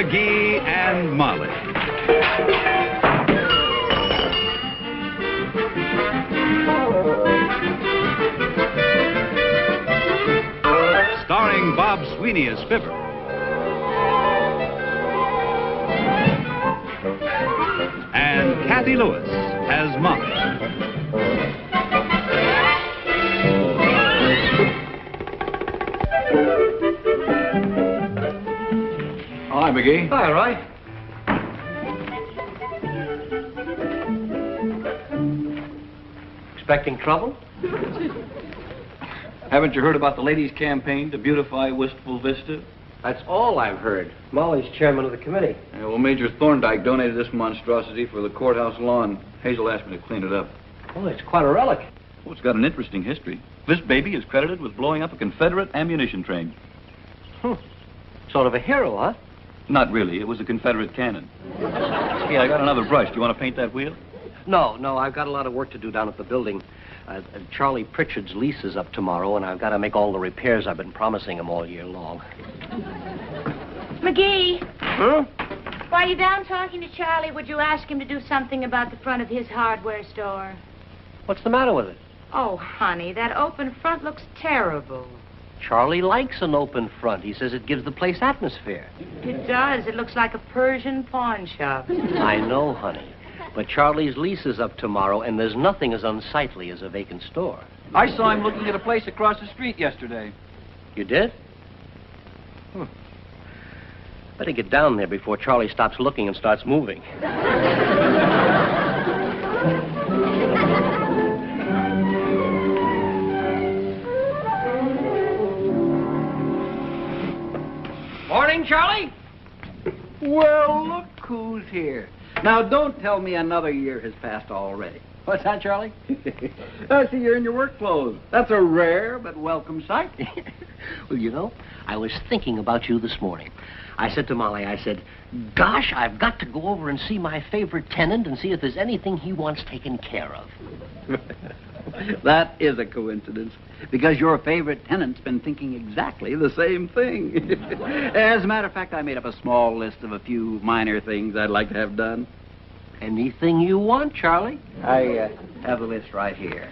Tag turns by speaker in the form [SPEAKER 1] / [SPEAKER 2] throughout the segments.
[SPEAKER 1] McGee and Molly. Starring Bob Sweeney as Fibber. And Kathy Lewis as Molly.
[SPEAKER 2] Hi, McGee.
[SPEAKER 3] Hi, Roy. Expecting trouble?
[SPEAKER 2] Haven't you heard about the ladies' campaign to beautify Wistful Vista?
[SPEAKER 3] That's all I've heard. Molly's chairman of the committee.
[SPEAKER 2] Yeah, well, Major Thorndike donated this monstrosity for the courthouse lawn. Hazel asked me to clean it up.
[SPEAKER 3] Oh, it's quite a relic.
[SPEAKER 2] Well, it's got an interesting history. This baby is credited with blowing up a Confederate ammunition train.
[SPEAKER 3] Sort of a hero, huh?
[SPEAKER 2] Not really. It was a Confederate cannon. Hey, I got another brush. Do you want to paint that wheel?
[SPEAKER 3] No, I've got a lot of work to do down at the building. Charlie Pritchard's lease is up tomorrow, and I've got to make all the repairs I've been promising him all year long.
[SPEAKER 4] McGee.
[SPEAKER 3] Huh?
[SPEAKER 4] While you're down talking to Charlie, would you ask him to do something about the front of his hardware store?
[SPEAKER 3] What's the matter with it?
[SPEAKER 4] Oh, honey, that open front looks terrible.
[SPEAKER 3] Charlie likes an open front. He says it gives the place atmosphere.
[SPEAKER 4] It does. It looks like a Persian pawn shop.
[SPEAKER 3] I know, honey. But Charlie's lease is up tomorrow, and there's nothing as unsightly as a vacant store.
[SPEAKER 2] I saw him looking at a place across the street yesterday.
[SPEAKER 3] You did? Better get down there before Charlie stops looking and starts moving. Morning, Charlie.
[SPEAKER 5] Well, look who's here. Now, don't tell me another year has passed already.
[SPEAKER 3] What's that, Charlie?
[SPEAKER 5] I see you're in your work clothes. That's a rare but welcome sight.
[SPEAKER 3] Well, you know, I was thinking about you this morning. I said to Molly, I said, gosh, I've got to go over and see my favorite tenant and see if there's anything he wants taken care of.
[SPEAKER 5] That is a coincidence, because your favorite tenant's been thinking exactly the same thing. As a matter of fact, I made up a small list of a few minor things I'd like to have done.
[SPEAKER 3] Anything you want, Charlie?
[SPEAKER 5] I have the list right here.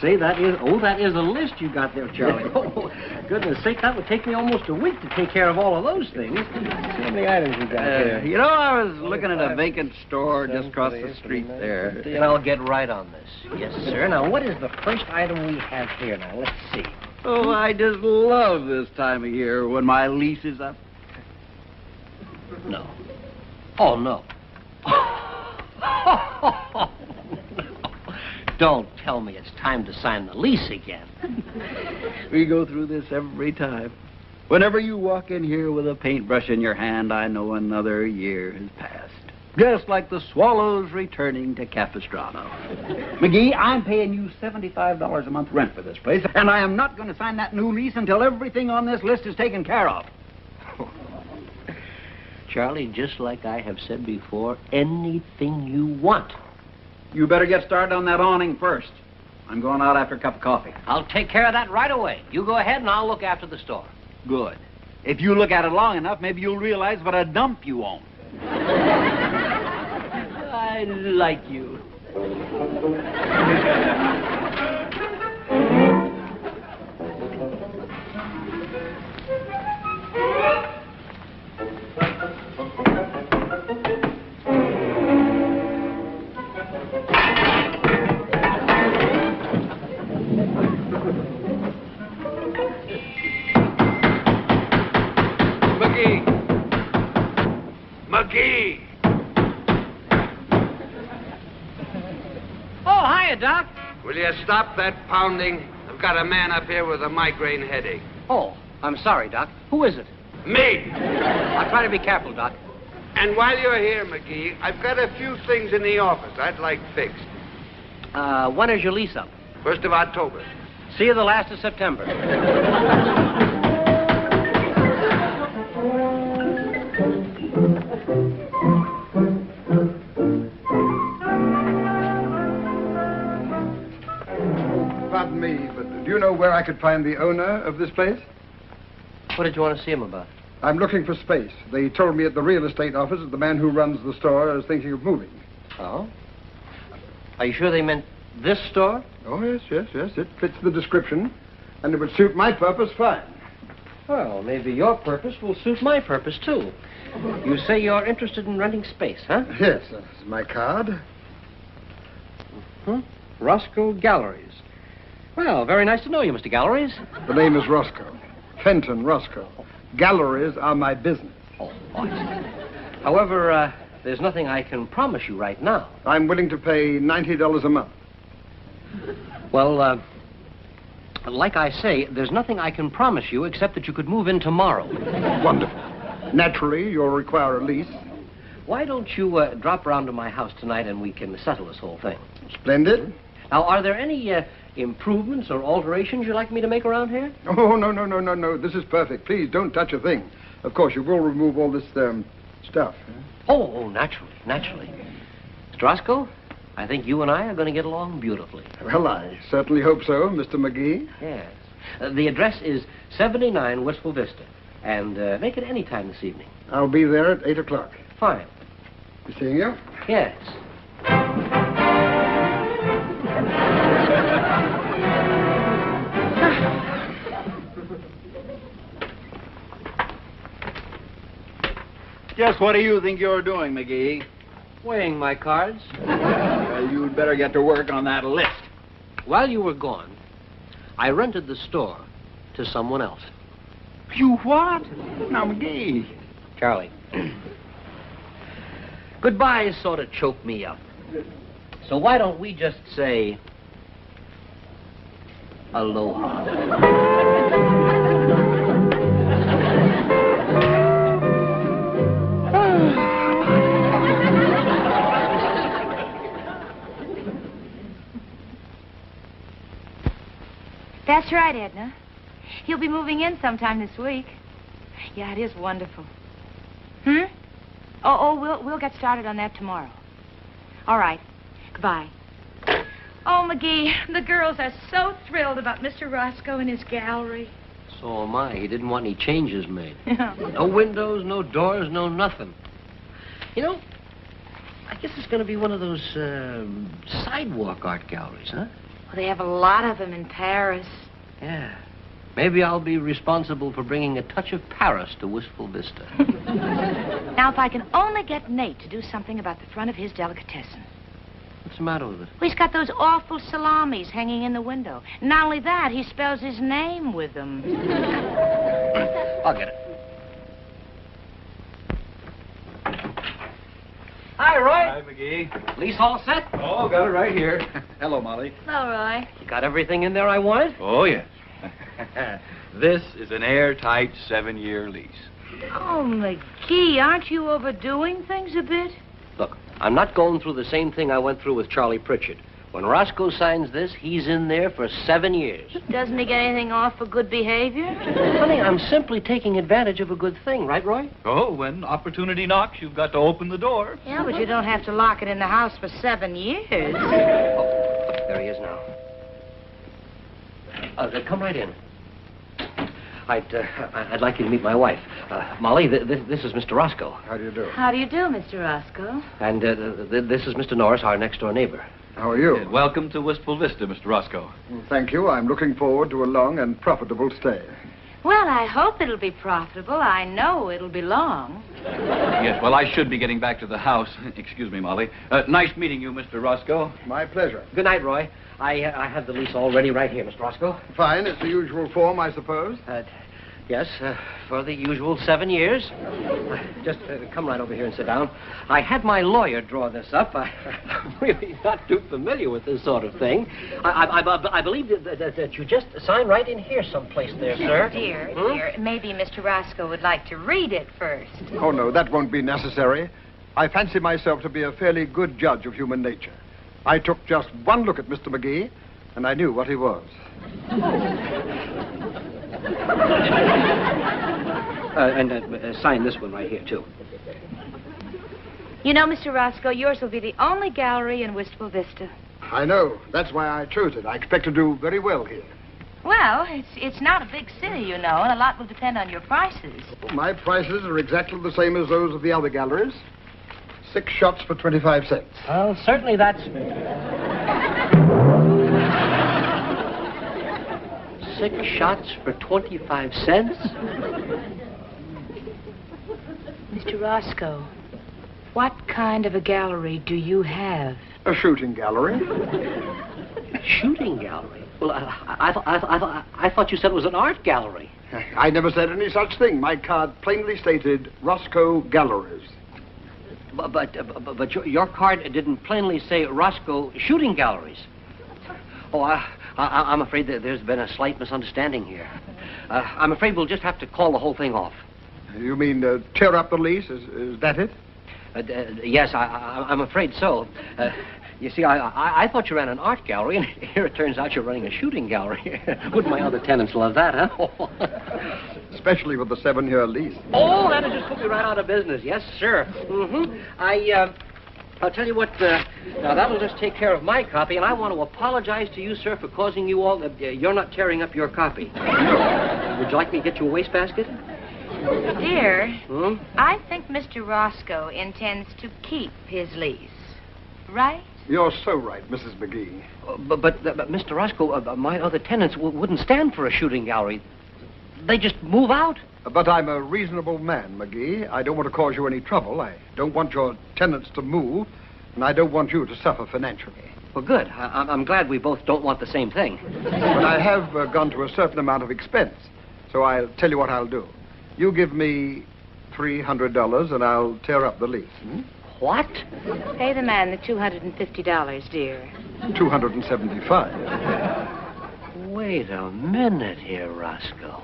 [SPEAKER 3] Say, that is a list you got there, Charlie. Oh, goodness sake, that would take me almost a week to take care of all of those things. See how many items you got there.
[SPEAKER 5] You know, I was looking at a vacant store just across the street there.
[SPEAKER 3] And I'll get right on this. Yes, sir. Now, what is the first item we have here now? Let's see.
[SPEAKER 5] Oh, I just love this time of year when my lease is up.
[SPEAKER 3] No. Oh, no. Don't tell me it's time to sign the lease again.
[SPEAKER 5] We go through this every time. Whenever you walk in here with a paintbrush in your hand, I know another year has passed. Just like the swallows returning to Capistrano. McGee, I'm paying you $75 a month rent for this place, and I am not going to sign that new lease until everything on this list is taken care of.
[SPEAKER 3] Charlie, just like I have said before, anything you want.
[SPEAKER 5] You better get started on that awning first. I'm going out after a cup of coffee.
[SPEAKER 3] I'll take care of that right away. You go ahead and I'll look after the store.
[SPEAKER 5] Good. If you look at it long enough, maybe you'll realize what a dump you own.
[SPEAKER 3] I like you.
[SPEAKER 6] McGee!
[SPEAKER 3] Oh, hiya, Doc.
[SPEAKER 6] Will you stop that pounding? I've got a man up here with a migraine headache.
[SPEAKER 3] Oh, I'm sorry, Doc. Who is it?
[SPEAKER 6] Me!
[SPEAKER 3] I'll try to be careful, Doc.
[SPEAKER 6] And while you're here, McGee, I've got a few things in the office I'd like fixed.
[SPEAKER 3] When is your lease up?
[SPEAKER 6] 1st of October.
[SPEAKER 3] See you the last of September.
[SPEAKER 7] Pardon me, but do you know where I could find the owner of this place?
[SPEAKER 3] What did you want to see him about?
[SPEAKER 7] I'm looking for space. They told me at the real estate office that the man who runs the store is thinking of moving.
[SPEAKER 3] Oh? Are you sure they meant this store?
[SPEAKER 7] Oh, yes. It fits the description. And it would suit my purpose fine.
[SPEAKER 3] Well, maybe your purpose will suit my purpose, too. You say you're interested in renting space, huh?
[SPEAKER 7] Yes, that's my card.
[SPEAKER 3] Roscoe Galleries. Well, very nice to know you, Mr. Galleries.
[SPEAKER 7] The name is Roscoe. Fenton Roscoe. Galleries are my business.
[SPEAKER 3] Oh, I see. However, there's nothing I can promise you right now.
[SPEAKER 7] I'm willing to pay $90 a month.
[SPEAKER 3] Well, like I say, there's nothing I can promise you except that you could move in tomorrow.
[SPEAKER 7] Wonderful. Naturally, you'll require a lease.
[SPEAKER 3] Why don't you drop around to my house tonight and we can settle this whole thing?
[SPEAKER 7] Splendid.
[SPEAKER 3] Now, are there any improvements or alterations you'd like me to make around here?
[SPEAKER 7] Oh, no. This is perfect. Please, don't touch a thing. Of course, you will remove all this, stuff.
[SPEAKER 3] Oh, naturally. Mr. Roscoe, I think you and I are going to get along beautifully.
[SPEAKER 7] Well, I certainly hope so, Mr. McGee.
[SPEAKER 3] Yes. The address is 79 Wistful Vista. And make it any time this evening.
[SPEAKER 7] I'll be there at 8 o'clock.
[SPEAKER 3] Fine.
[SPEAKER 7] Be seeing you?
[SPEAKER 3] Yes.
[SPEAKER 5] Just what do you think you're doing, McGee?
[SPEAKER 3] Weighing my cards.
[SPEAKER 5] Well, you'd better get to work on that list.
[SPEAKER 3] While you were gone, I rented the store to someone else.
[SPEAKER 5] You what? Now, McGee.
[SPEAKER 3] Charlie. Goodbyes sort of choke me up. So why don't we just say aloha?
[SPEAKER 4] That's right, Edna. He'll be moving in sometime this week. Yeah, it is wonderful. We'll get started on that tomorrow. All right. Goodbye. Oh, McGee, the girls are so thrilled about Mr. Roscoe and his gallery.
[SPEAKER 3] So am I. He didn't want any changes made. No windows, no doors, no nothing. You know, I guess it's going to be one of those sidewalk art galleries, huh?
[SPEAKER 4] Well, they have a lot of them in Paris.
[SPEAKER 3] Yeah. Maybe I'll be responsible for bringing a touch of Paris to Wistful Vista.
[SPEAKER 4] Now, if I can only get Nate to do something about the front of his delicatessen.
[SPEAKER 3] What's the matter with it?
[SPEAKER 4] Well, he's got those awful salamis hanging in the window. Not only that, he spells his name with them.
[SPEAKER 3] I'll get it. Hi, Roy.
[SPEAKER 2] Hi, McGee.
[SPEAKER 3] Lease all set?
[SPEAKER 2] Oh, got it right here. Hello, Molly.
[SPEAKER 4] Hello, Roy.
[SPEAKER 3] You got everything in there I wanted?
[SPEAKER 2] Oh, yes. This is an airtight 7-year lease.
[SPEAKER 4] Oh, McGee, aren't you overdoing things a bit?
[SPEAKER 3] Look, I'm not going through the same thing I went through with Charlie Pritchard. When Roscoe signs this, he's in there for 7 years.
[SPEAKER 4] Doesn't he get anything off for good behavior?
[SPEAKER 3] Honey, I'm simply taking advantage of a good thing, right, Roy?
[SPEAKER 2] Oh, when opportunity knocks, you've got to open the door.
[SPEAKER 4] Yeah, but you don't have to lock it in the house for 7 years.
[SPEAKER 3] Oh, look, there he is now. Come right in. I'd like you to meet my wife. Molly, this is Mr. Roscoe.
[SPEAKER 7] How do you do?
[SPEAKER 4] How do you do, Mr. Roscoe?
[SPEAKER 3] And this is Mr. Norris, our next-door neighbor.
[SPEAKER 7] How are you?
[SPEAKER 2] Welcome to Wistful Vista, Mr. Roscoe.
[SPEAKER 7] Well, thank you. I'm looking forward to a long and profitable stay.
[SPEAKER 4] Well, I hope it'll be profitable. I know it'll be long.
[SPEAKER 2] Yes, well, I should be getting back to the house. Excuse me, Molly. Nice meeting you, Mr. Roscoe.
[SPEAKER 7] My pleasure.
[SPEAKER 3] Good night, Roy. I have the lease all ready right here, Mr. Roscoe.
[SPEAKER 7] Fine. It's the usual form, I suppose.
[SPEAKER 3] Yes, for the usual 7 years. Just come right over here and sit down. I had my lawyer draw this up. I'm really not too familiar with this sort of thing. I believe that you just sign right in here someplace there, sir.
[SPEAKER 4] Dear, maybe Mr. Roscoe would like to read it first.
[SPEAKER 7] Oh, no, that won't be necessary. I fancy myself to be a fairly good judge of human nature. I took just one look at Mr. McGee, and I knew what he was.
[SPEAKER 3] And sign this one right here, too.
[SPEAKER 4] You know, Mr. Roscoe, yours will be the only gallery in Wistful Vista.
[SPEAKER 7] I know. That's why I chose it. I expect to do very well here.
[SPEAKER 4] Well, it's not a big city, you know, and a lot will depend on your prices.
[SPEAKER 7] My prices are exactly the same as those of the other galleries. 6 shots for 25 cents.
[SPEAKER 3] Well, certainly that's... 6 shots for 25 cents?
[SPEAKER 4] Mr. Roscoe, what kind of a gallery do you have?
[SPEAKER 7] A shooting gallery.
[SPEAKER 3] A shooting gallery? Well, I thought you said it was an art gallery.
[SPEAKER 7] I never said any such thing. My card plainly stated Roscoe Galleries.
[SPEAKER 3] But your card didn't plainly say Roscoe Shooting Galleries. Oh, I'm afraid that there's been a slight misunderstanding here. I'm afraid we'll just have to call the whole thing off.
[SPEAKER 7] You mean tear up the lease? Is that it?
[SPEAKER 3] Yes, I'm afraid so. You see, I thought you ran an art gallery, and here it turns out you're running a shooting gallery. Wouldn't my other tenants love that, huh?
[SPEAKER 7] Especially with the 7-year lease.
[SPEAKER 3] Oh, that'll just put me right out of business. Yes, sir. I'll tell you what, now that'll just take care of my copy, and I want to apologize to you, sir, for causing you all... you're not tearing up your copy. Would you like me to get you a wastebasket?
[SPEAKER 4] Dear, I think Mr. Roscoe intends to keep his lease. Right?
[SPEAKER 7] You're so right, Mrs. McGee.
[SPEAKER 3] But Mr. Roscoe, my other tenants wouldn't stand for a shooting gallery. They just move out.
[SPEAKER 7] But I'm a reasonable man, McGee. I don't want to cause you any trouble. I don't want your tenants to move, and I don't want you to suffer financially.
[SPEAKER 3] Well, good. I'm glad we both don't want the same thing.
[SPEAKER 7] But I have gone to a certain amount of expense, so I'll tell you what I'll do. You give me $300, and I'll tear up the lease.
[SPEAKER 3] What?
[SPEAKER 4] Pay the man the $250, dear.
[SPEAKER 7] $275.
[SPEAKER 3] Wait a minute here, Roscoe.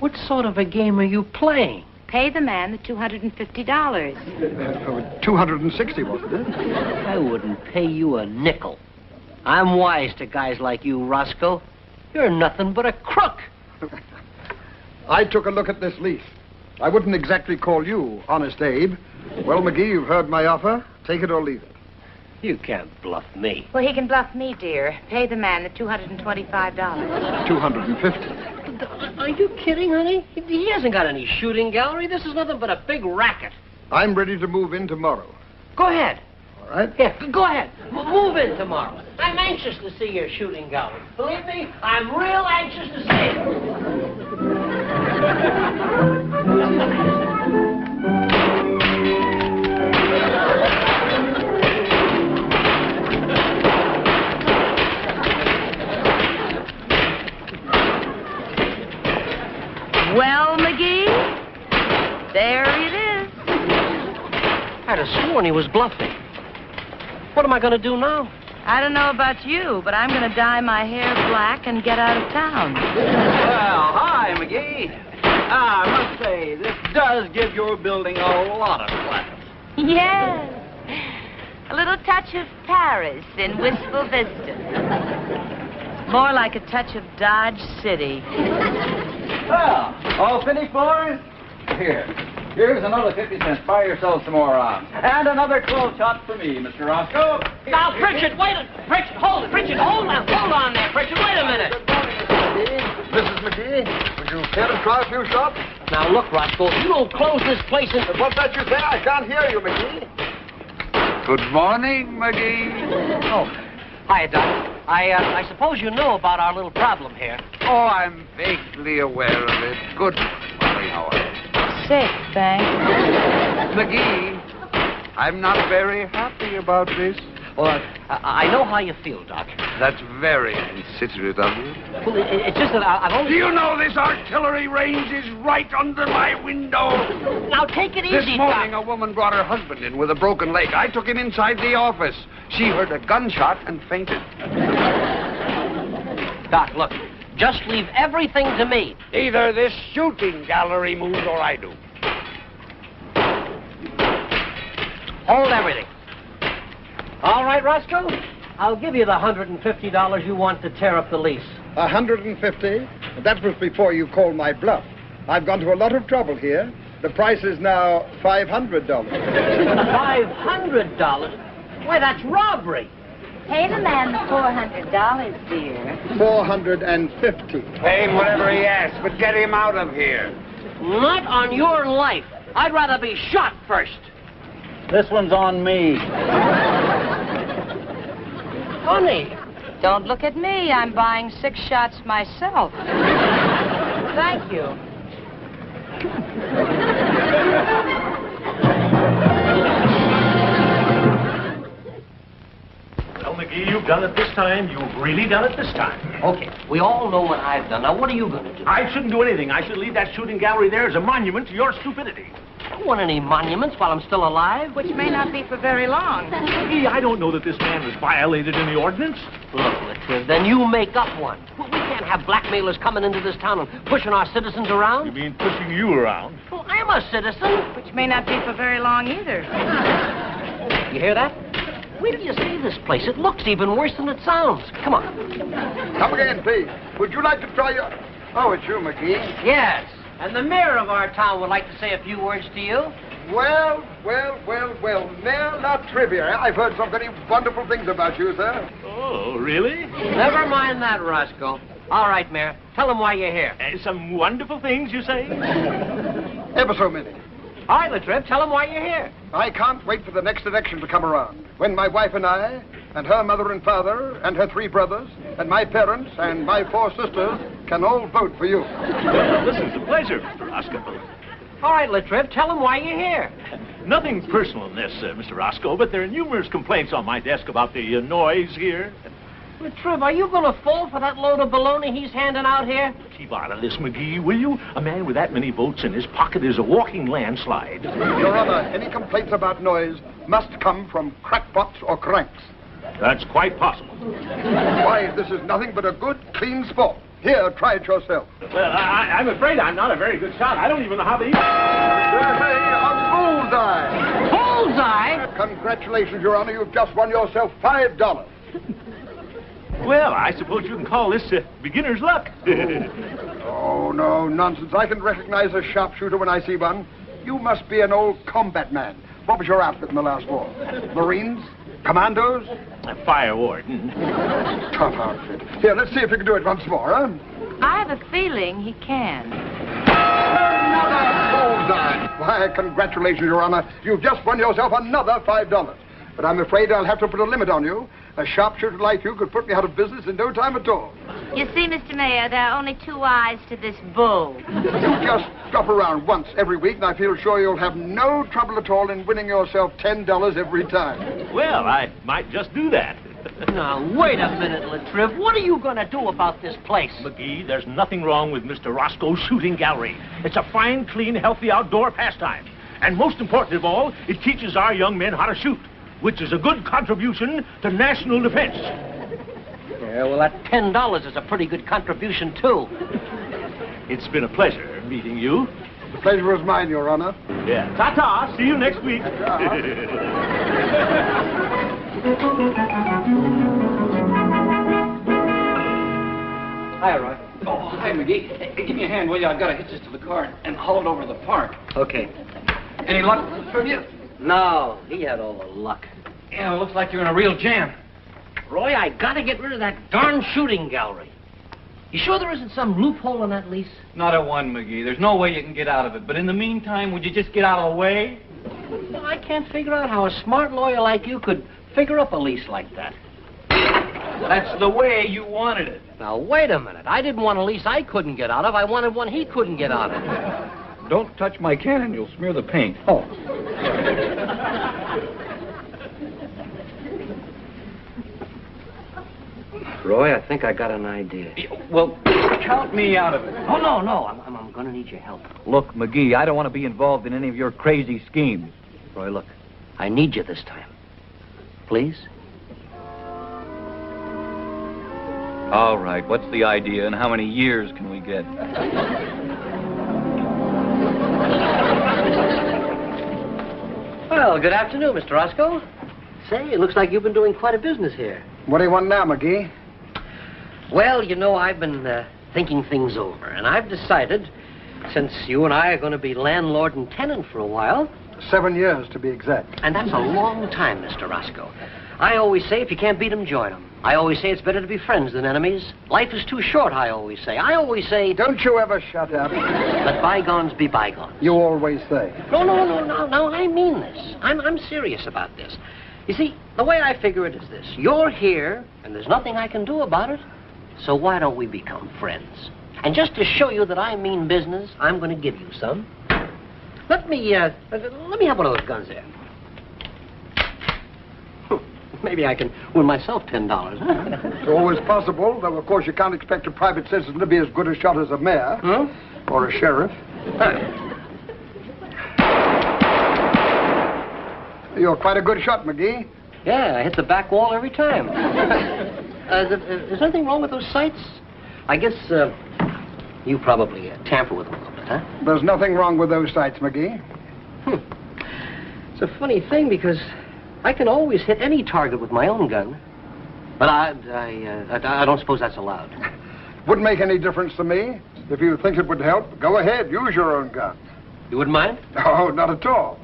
[SPEAKER 3] What sort of a game are you playing?
[SPEAKER 4] Pay the man the $250.
[SPEAKER 7] 260, wasn't it?
[SPEAKER 3] I wouldn't pay you a nickel. I'm wise to guys like you, Roscoe. You're nothing but a crook.
[SPEAKER 7] I took a look at this lease. I wouldn't exactly call you Honest Abe. Well, McGee, you've heard my offer. Take it or leave it.
[SPEAKER 3] You can't bluff me.
[SPEAKER 4] Well, he can bluff me, dear. Pay the man the $225.
[SPEAKER 7] $250.
[SPEAKER 3] Are you kidding, honey? He hasn't got any shooting gallery. This is nothing but a big racket.
[SPEAKER 7] I'm ready to move in tomorrow.
[SPEAKER 3] Go ahead.
[SPEAKER 7] All right?
[SPEAKER 3] Yeah, go ahead. Move in tomorrow. I'm anxious to see your shooting gallery. Believe me, I'm real anxious to see it.
[SPEAKER 4] Well, McGee, there it is.
[SPEAKER 3] I'd have sworn he was bluffing. What am I going to do now?
[SPEAKER 4] I don't know about you, but I'm going to dye my hair black and get out of town.
[SPEAKER 5] Well, hi, McGee. I must say, this does give your building a lot of class.
[SPEAKER 4] Yes. A little touch of Paris in Wistful Vista. More like a touch of Dodge City.
[SPEAKER 5] Well, all finished, boys? Here's another 50 cents. Buy yourself some more on. And another 12 shots for me, Mr. Roscoe.
[SPEAKER 3] Now, Pritchard, wait a... Pritchard, hold it. Pritchard, hold on. Hold on there, Pritchard. Wait a minute.
[SPEAKER 7] Mrs. McGee, would you care to try a few shots?
[SPEAKER 3] Now, look, Roscoe, if you don't close this place in...
[SPEAKER 7] What's that you say? I can't hear you, McGee.
[SPEAKER 6] Good morning, McGee.
[SPEAKER 3] Oh, hi, Doc. I suppose you know about our little problem here.
[SPEAKER 6] Oh, I'm vaguely aware of it. Good morning, Molly. How are you?
[SPEAKER 4] Sick, thanks.
[SPEAKER 6] McGee, I'm not very happy about this.
[SPEAKER 3] Well, I know how you feel, Doc.
[SPEAKER 6] That's very considerate of you.
[SPEAKER 3] Well, it's just that I've only...
[SPEAKER 6] Do you know this artillery range is right under my window?
[SPEAKER 3] Now, take it
[SPEAKER 6] This
[SPEAKER 3] easy,
[SPEAKER 6] morning,
[SPEAKER 3] Doc.
[SPEAKER 6] a woman brought her husband in with a broken leg. I took him inside the office. She heard a gunshot and fainted.
[SPEAKER 3] Doc, look, just leave everything to me.
[SPEAKER 6] Either this shooting gallery moves or I do.
[SPEAKER 3] Hold everything. All right, Roscoe? I'll give you the $150 you want to tear up the lease.
[SPEAKER 7] 150? That was before you called my bluff. I've gone to a lot of trouble here. The price is now $500.
[SPEAKER 3] $500? Why, that's robbery.
[SPEAKER 4] Pay the man the $400, dear.
[SPEAKER 7] $450.
[SPEAKER 6] Pay him whatever he asks, but get him out of here.
[SPEAKER 3] Not on your life. I'd rather be shot first.
[SPEAKER 5] This one's on me.
[SPEAKER 3] Honey.
[SPEAKER 4] Don't look at me. I'm buying 6 shots myself. Thank you.
[SPEAKER 8] Well, McGee, you've done it this time. You've really done it this time.
[SPEAKER 3] Okay, we all know what I've done. Now, what are you going to do?
[SPEAKER 8] I shouldn't do anything. I should leave that shooting gallery there as a monument to your stupidity.
[SPEAKER 3] I don't want any monuments while I'm still alive.
[SPEAKER 4] Which may not be for very long.
[SPEAKER 8] McGee, I don't know that this man has violated any ordinance.
[SPEAKER 3] Look, Latriv, then you make up one. Well, we can't have blackmailers coming into this town and pushing our citizens around.
[SPEAKER 8] You mean pushing you around?
[SPEAKER 3] Well, I'm a citizen.
[SPEAKER 4] Which may not be for very long either.
[SPEAKER 3] You hear that? Wait till you see this place. It looks even worse than it sounds. Come on.
[SPEAKER 7] Come again, please. Would you like to try your... Oh, it's you, McGee.
[SPEAKER 3] Yes. And the mayor of our town would like to say a few words to you.
[SPEAKER 7] Well, Mayor La Trivia. I've heard some very wonderful things about you, sir.
[SPEAKER 8] Oh, really?
[SPEAKER 3] Never mind that, Roscoe. All right, Mayor. Tell them why you're here.
[SPEAKER 8] Some wonderful things, you say?
[SPEAKER 7] Ever so many.
[SPEAKER 3] All right, Latriv, tell them why you're here.
[SPEAKER 7] I can't wait for the next election to come around, when my wife and I, and her mother and father, and her 3 brothers, and my parents, and my 4 sisters, can all vote for you.
[SPEAKER 8] Well, listen, it's a pleasure, Mr. Roscoe.
[SPEAKER 3] All right, Latriv, tell them why you're here.
[SPEAKER 8] Nothing personal in this, Mr. Roscoe, but there are numerous complaints on my desk about the noise here.
[SPEAKER 3] Latriv, are you going to fall for that load of baloney he's handing out here?
[SPEAKER 8] Keep out of this, McGee, will you? A man with that many votes in his pocket is a walking landslide.
[SPEAKER 7] Your Honor, any complaints about noise must come from crackpots or cranks.
[SPEAKER 8] That's quite possible.
[SPEAKER 7] Why, this is nothing but a good, clean sport. Here, try it yourself.
[SPEAKER 8] Well, I'm afraid I'm not a very good shot. I don't even know how to...
[SPEAKER 7] A bullseye!
[SPEAKER 3] Bullseye?
[SPEAKER 7] Congratulations, Your Honor. You've just won yourself $5.
[SPEAKER 8] Well, I suppose you can call this beginner's luck.
[SPEAKER 7] Oh, no, nonsense. I can recognize a sharpshooter when I see one. You must be an old combat man. What was your outfit in the last war? Marines? Commandos?
[SPEAKER 8] A fire warden.
[SPEAKER 7] Tough outfit. Here, let's see if you can do it once more, huh?
[SPEAKER 4] I have a feeling he can.
[SPEAKER 7] Another bullseye. Why, congratulations, Your Honor. You've just won yourself another $5. But I'm afraid I'll have to put a limit on you. A sharpshooter like you could put me out of business in no time at all.
[SPEAKER 4] You see, Mr. Mayor, there are only 2 eyes to this bull.
[SPEAKER 7] You just drop around once every week, and I feel sure you'll have no trouble at all in winning yourself $10 every time.
[SPEAKER 8] Well, I might just do that.
[SPEAKER 3] Now, wait a minute, Latriv. What are you going to do about this place?
[SPEAKER 8] McGee, there's nothing wrong with Mr. Roscoe's shooting gallery. It's a fine, clean, healthy outdoor pastime. And most important of all, it teaches our young men how to shoot, which is a good contribution to national defense.
[SPEAKER 3] Yeah, well, that $10 is a pretty good contribution, too.
[SPEAKER 8] It's been a pleasure meeting you.
[SPEAKER 7] The pleasure was mine, Your Honor.
[SPEAKER 8] Yeah. Ta-ta. See you next week.
[SPEAKER 3] Hi, Roy.
[SPEAKER 2] Oh, hi, McGee. Hey, give me a hand, will you? I've got to hitch this to the car and haul it over to the park.
[SPEAKER 3] Okay.
[SPEAKER 2] Any luck from you?
[SPEAKER 3] No, he had all the luck.
[SPEAKER 2] Yeah, well, looks like you're in a real jam.
[SPEAKER 3] Roy, I gotta get rid of that darn shooting gallery. You sure there isn't some loophole in that lease?
[SPEAKER 2] Not a one, McGee. There's no way you can get out of it. But in the meantime, would you just get out of the way?
[SPEAKER 3] Well, I can't figure out how a smart lawyer like you could figure up a lease like that.
[SPEAKER 2] That's the way you wanted it.
[SPEAKER 3] Now, wait a minute. I didn't want a lease I couldn't get out of. I wanted one he couldn't get out of.
[SPEAKER 2] Don't touch my cannon. You'll smear the paint.
[SPEAKER 3] Oh. Roy, I think I got an idea.
[SPEAKER 2] Well, count me out of it.
[SPEAKER 3] Oh, no. I'm going to need your help.
[SPEAKER 2] Look, McGee, I don't want to be involved in any of your crazy schemes.
[SPEAKER 3] Roy, look. I need you this time. Please?
[SPEAKER 2] All right, what's the idea and how many years can we get?
[SPEAKER 3] Well, good afternoon, Mr. Roscoe. Say, it looks like you've been doing quite a business here.
[SPEAKER 7] What do you want now, McGee?
[SPEAKER 3] Well, you know, I've been thinking things over, and I've decided, since you and I are going to be landlord and tenant for a while...
[SPEAKER 7] 7 years, to be exact.
[SPEAKER 3] And that's a long time, Mr. Roscoe. I always say if you can't beat 'em, join 'em. I always say it's better to be friends than enemies. Life is too short, I always say. I always say...
[SPEAKER 7] Don't you ever shut up.
[SPEAKER 3] Let bygones be bygones.
[SPEAKER 7] You always say.
[SPEAKER 3] No, I mean this. I'm serious about this. You see, the way I figure it is this. You're here, and there's nothing I can do about it. So why don't we become friends? And just to show you that I mean business, I'm going to give you some. Let me have one of those guns there. Maybe I can win myself $10, huh?
[SPEAKER 7] It's always possible, though of course you can't expect a private citizen to be as good a shot as a mayor.
[SPEAKER 3] Huh?
[SPEAKER 7] Or a sheriff. You're quite a good shot, McGee.
[SPEAKER 3] Yeah, I hit the back wall every time. Is anything wrong with those sights? I guess you probably tamper with them a little bit, huh?
[SPEAKER 7] There's nothing wrong with those sights, McGee.
[SPEAKER 3] It's a funny thing because I can always hit any target with my own gun. But I don't suppose that's allowed.
[SPEAKER 7] Wouldn't make any difference to me. If you think it would help, go ahead, use your own gun.
[SPEAKER 3] You wouldn't mind?
[SPEAKER 7] Oh, not at all.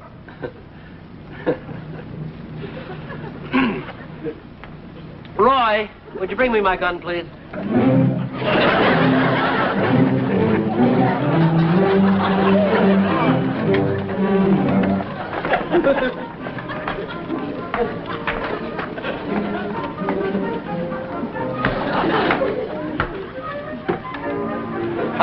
[SPEAKER 3] Roy, would you bring me my gun, please?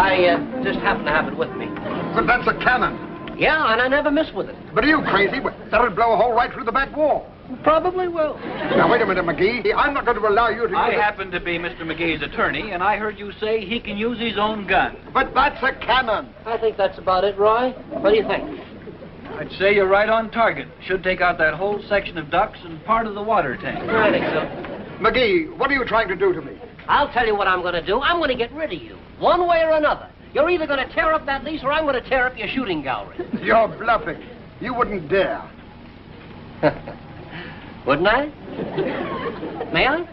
[SPEAKER 3] I just happen to have it with me.
[SPEAKER 7] But that's a cannon.
[SPEAKER 3] Yeah, and I never miss with it.
[SPEAKER 7] But are you crazy? That'll blow a hole right through the back wall.
[SPEAKER 3] Probably will.
[SPEAKER 7] Now, wait a minute, McGee. I'm not going to allow you to
[SPEAKER 2] I
[SPEAKER 7] use
[SPEAKER 2] happen to be Mr. McGee's attorney, and I heard you say he can use his own gun.
[SPEAKER 7] But that's a cannon.
[SPEAKER 3] I think that's about it, Roy. What do you think?
[SPEAKER 2] I'd say you're right on target. Should take out that whole section of ducts and part of the water tank.
[SPEAKER 3] I think so.
[SPEAKER 7] McGee, what are you trying to do to me?
[SPEAKER 3] I'll tell you what I'm going to do. I'm going to get rid of you, one way or another. You're either going to tear up that lease or I'm going to tear up your shooting gallery.
[SPEAKER 7] You're bluffing. You wouldn't dare.
[SPEAKER 3] Wouldn't I? May I?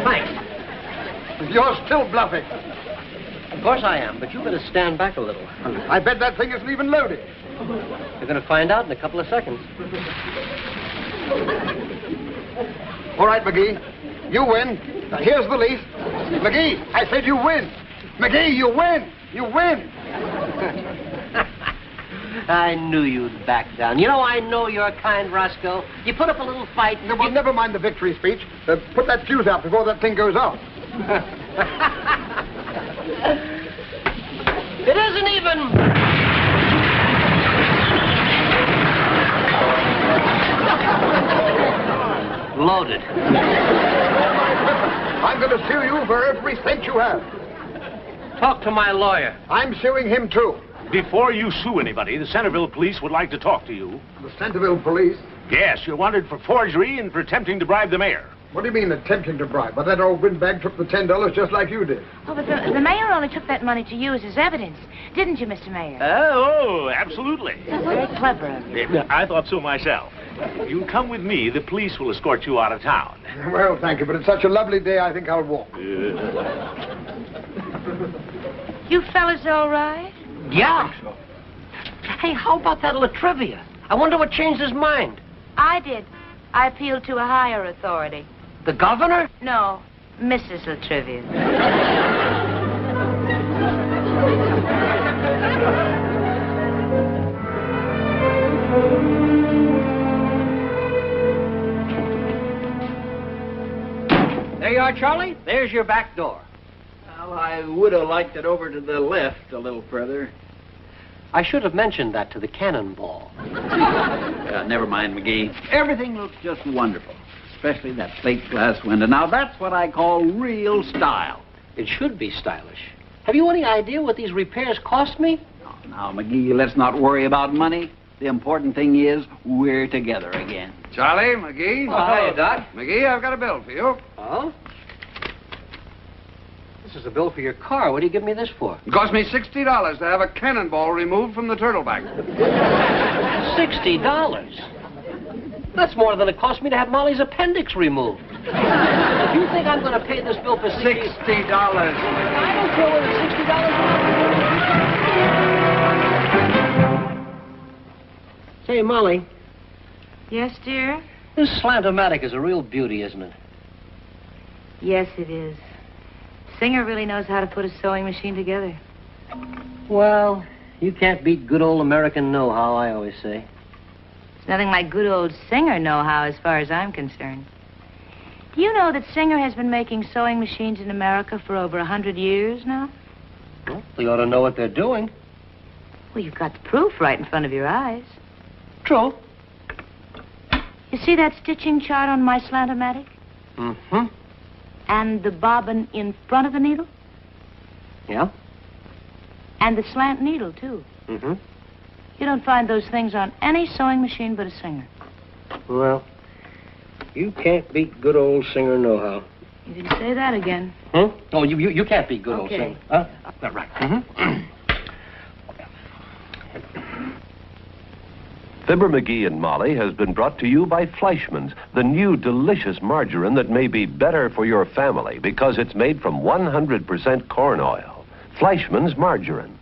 [SPEAKER 3] Thanks.
[SPEAKER 7] You're still bluffing.
[SPEAKER 3] Of course I am, but you better stand back a little.
[SPEAKER 7] I bet that thing isn't even loaded.
[SPEAKER 3] You're going to find out in a couple of seconds.
[SPEAKER 7] All right, McGee. You win. Now, here's the lease. McGee, I said you win. McGee, you win. You win.
[SPEAKER 3] I knew you'd back down. You know, I know you're kind, Roscoe. You put up a little fight.
[SPEAKER 7] No, well, never mind the victory speech. Put that fuse out before that thing goes off.
[SPEAKER 3] It isn't even... loaded.
[SPEAKER 7] I'm going to sue you for every cent you have.
[SPEAKER 3] Talk to my lawyer.
[SPEAKER 7] I'm suing him, too.
[SPEAKER 8] Before you sue anybody, the Centerville police would like to talk to you.
[SPEAKER 7] The Centerville police?
[SPEAKER 8] Yes, you're wanted for forgery and for attempting to bribe the mayor.
[SPEAKER 7] What do you mean, attempting to bribe? But that old windbag took the $10 just like you did.
[SPEAKER 4] Oh, but the mayor only took that money to use as evidence. Didn't you, Mr. Mayor?
[SPEAKER 8] Oh, absolutely.
[SPEAKER 4] That's very clever of you.
[SPEAKER 8] Yeah, I thought so myself. You come with me, the police will escort you out of town.
[SPEAKER 7] Well, thank you, but it's such a lovely day, I think I'll walk.
[SPEAKER 4] You fellas all right?
[SPEAKER 3] Yeah. Hey, how about that little trivia? I wonder what changed his mind.
[SPEAKER 4] I did. I appealed to a higher authority.
[SPEAKER 3] The governor?
[SPEAKER 4] No, Mrs. Latrivia.
[SPEAKER 3] There you are, Charlie. There's your back door.
[SPEAKER 5] Well, I would have liked it over to the left a little further.
[SPEAKER 3] I should have mentioned that to the cannonball.
[SPEAKER 5] Never mind, McGee. Everything looks just wonderful, especially that plate glass window. Now, that's what I call real style.
[SPEAKER 3] It should be stylish. Have you any idea what these repairs cost me?
[SPEAKER 5] Oh, now, McGee, let's not worry about money. The important thing is we're together again.
[SPEAKER 2] Charlie, McGee.
[SPEAKER 3] Oh, hiya, Doc.
[SPEAKER 2] McGee, I've got a bill for you.
[SPEAKER 3] Oh? This is a bill for your car. What do you give me this for?
[SPEAKER 2] It cost me $60 to have a cannonball removed from the turtleback.
[SPEAKER 3] $60? That's more than it cost me to have Molly's appendix removed. If you think I'm going to pay this bill for $60...
[SPEAKER 2] $60.
[SPEAKER 3] I don't care whether it's $60 or... Hey, Molly,
[SPEAKER 4] Yes, dear?
[SPEAKER 3] this slant-o-matic is a real beauty, isn't it?
[SPEAKER 4] Yes, it is. Singer really knows how to put a sewing machine together.
[SPEAKER 3] Well, you can't beat good old American know-how, I always say.
[SPEAKER 4] It's nothing like good old Singer know-how as far as I'm concerned. Do you know that Singer has been making sewing machines in America for over 100 years now?
[SPEAKER 3] Well, they ought to know what they're doing.
[SPEAKER 4] Well, you've got the proof right in front of your eyes.
[SPEAKER 3] True.
[SPEAKER 4] You see that stitching chart on my slant-o-matic?
[SPEAKER 3] Mm-hmm.
[SPEAKER 4] And the bobbin in front of the needle?
[SPEAKER 3] Yeah?
[SPEAKER 4] And the slant needle, too.
[SPEAKER 3] Mm-hmm.
[SPEAKER 4] You don't find those things on any sewing machine but a Singer.
[SPEAKER 3] Well, you can't beat good old Singer know-how.
[SPEAKER 4] You can say that again.
[SPEAKER 3] Hmm? Oh, you can't beat good old
[SPEAKER 4] Okay.
[SPEAKER 3] Singer. Huh? Right. Mm-hmm.
[SPEAKER 9] Fibber McGee and Molly has been brought to you by Fleischmann's, the new delicious margarine that may be better for your family because it's made from 100% corn oil. Fleischmann's margarine.